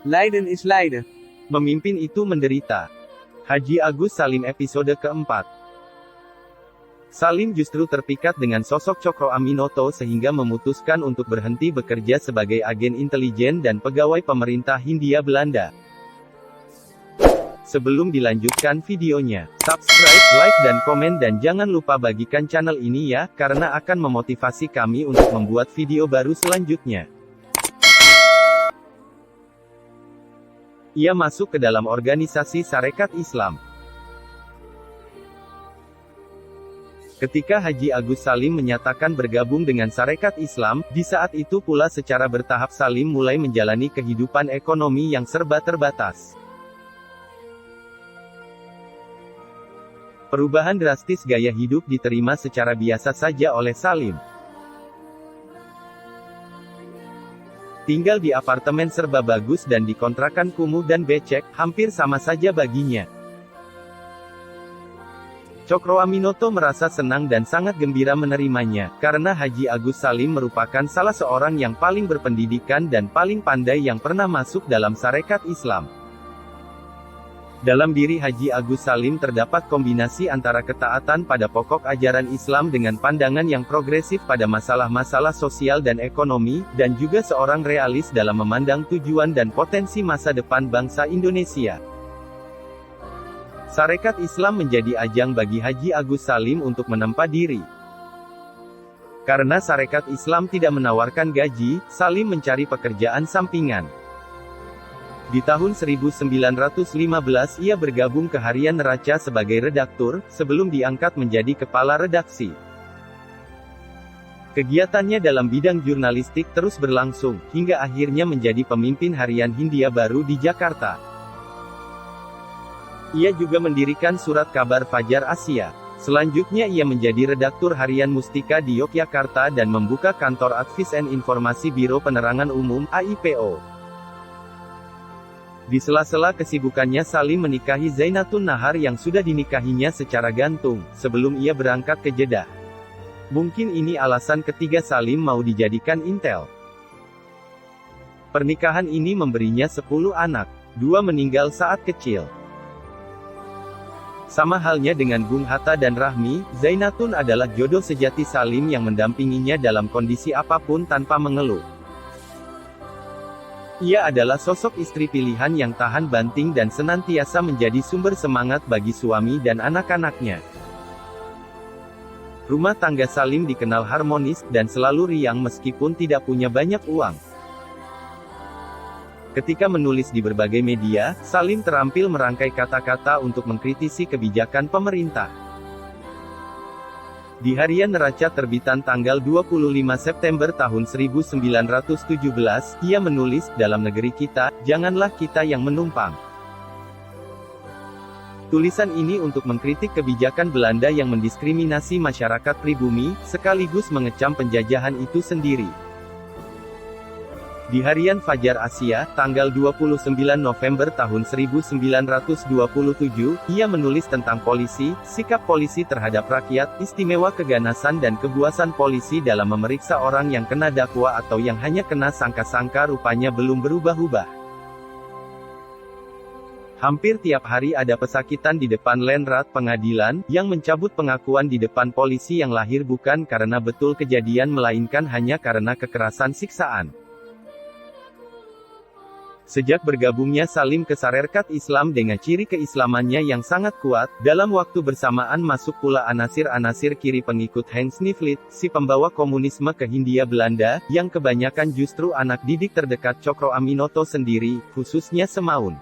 Lijden is lijden. Memimpin itu menderita. Haji Agus Salim episode keempat. Salim justru terpikat dengan sosok Cokro Aminoto sehingga memutuskan untuk berhenti bekerja sebagai agen intelijen dan pegawai pemerintah Hindia Belanda. Sebelum dilanjutkan videonya, subscribe, like dan komen dan jangan lupa bagikan channel ini ya, karena akan memotivasi kami untuk membuat video baru selanjutnya. Ia masuk ke dalam organisasi Sarekat Islam. Ketika Haji Agus Salim menyatakan bergabung dengan Sarekat Islam, di saat itu pula secara bertahap Salim mulai menjalani kehidupan ekonomi yang serba terbatas. Perubahan drastis gaya hidup diterima secara biasa saja oleh Salim. Tinggal di apartemen serba bagus dan di kontrakan kumuh dan becek, hampir sama saja baginya. Cokro Aminoto merasa senang dan sangat gembira menerimanya, karena Haji Agus Salim merupakan salah seorang yang paling berpendidikan dan paling pandai yang pernah masuk dalam Sarekat Islam. Dalam diri Haji Agus Salim terdapat kombinasi antara ketaatan pada pokok ajaran Islam dengan pandangan yang progresif pada masalah-masalah sosial dan ekonomi, dan juga seorang realis dalam memandang tujuan dan potensi masa depan bangsa Indonesia. Sarekat Islam menjadi ajang bagi Haji Agus Salim untuk menempa diri. Karena Sarekat Islam tidak menawarkan gaji, Salim mencari pekerjaan sampingan. Di tahun 1915 ia bergabung ke Harian Neraca sebagai redaktur, sebelum diangkat menjadi kepala redaksi. Kegiatannya dalam bidang jurnalistik terus berlangsung, hingga akhirnya menjadi pemimpin Harian Hindia Baru di Jakarta. Ia juga mendirikan surat kabar Fajar Asia. Selanjutnya ia menjadi redaktur Harian Mustika di Yogyakarta dan membuka kantor Advis and Informasi Biro Penerangan Umum, AIPO. Di sela-sela kesibukannya Salim menikahi Zainatun Nahar yang sudah dinikahinya secara gantung, sebelum ia berangkat ke Jeddah. Mungkin ini alasan ketiga Salim mau dijadikan intel. Pernikahan ini memberinya 10 anak, 2 meninggal saat kecil. Sama halnya dengan Bung Hatta dan Rahmi, Zainatun adalah jodoh sejati Salim yang mendampinginya dalam kondisi apapun tanpa mengeluh. Ia adalah sosok istri pilihan yang tahan banting dan senantiasa menjadi sumber semangat bagi suami dan anak-anaknya. Rumah tangga Salim dikenal harmonis, dan selalu riang meskipun tidak punya banyak uang. Ketika menulis di berbagai media, Salim terampil merangkai kata-kata untuk mengkritisi kebijakan pemerintah. Di Harian Neraca terbitan tanggal 25 September tahun 1917, ia menulis, "Dalam negeri kita, janganlah kita yang menumpang." Tulisan ini untuk mengkritik kebijakan Belanda yang mendiskriminasi masyarakat pribumi, sekaligus mengecam penjajahan itu sendiri. Di Harian Fajar Asia, tanggal 29 November tahun 1927, ia menulis tentang polisi, sikap polisi terhadap rakyat, istimewa keganasan dan kebuasan polisi dalam memeriksa orang yang kena dakwa atau yang hanya kena sangka-sangka rupanya belum berubah-ubah. Hampir tiap hari ada pesakitan di depan Lenrat Pengadilan, yang mencabut pengakuan di depan polisi yang lahir bukan karena betul kejadian melainkan hanya karena kekerasan siksaan. Sejak bergabungnya Salim ke Sarekat Islam dengan ciri keislamannya yang sangat kuat, dalam waktu bersamaan masuk pula anasir-anasir kiri pengikut Hans Niflit, si pembawa komunisme ke Hindia Belanda, yang kebanyakan justru anak didik terdekat Cokro Aminoto sendiri, khususnya Semaun.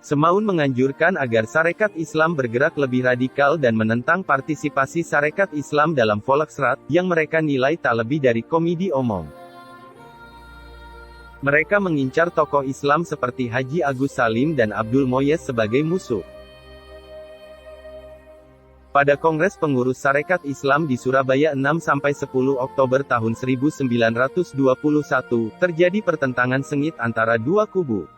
Semaun menganjurkan agar Sarekat Islam bergerak lebih radikal dan menentang partisipasi Sarekat Islam dalam Volksraad, yang mereka nilai tak lebih dari komedi omong. Mereka mengincar tokoh Islam seperti Haji Agus Salim dan Abdul Moyes sebagai musuh. Pada Kongres Pengurus Sarekat Islam di Surabaya 6–10 Oktober tahun 1921, terjadi pertentangan sengit antara dua kubu.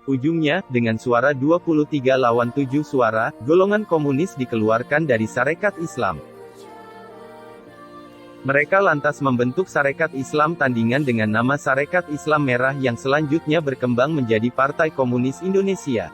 Ujungnya, dengan suara 23 lawan 7 suara, golongan komunis dikeluarkan dari Sarekat Islam. Mereka lantas membentuk Sarekat Islam Tandingan dengan nama Sarekat Islam Merah yang selanjutnya berkembang menjadi Partai Komunis Indonesia.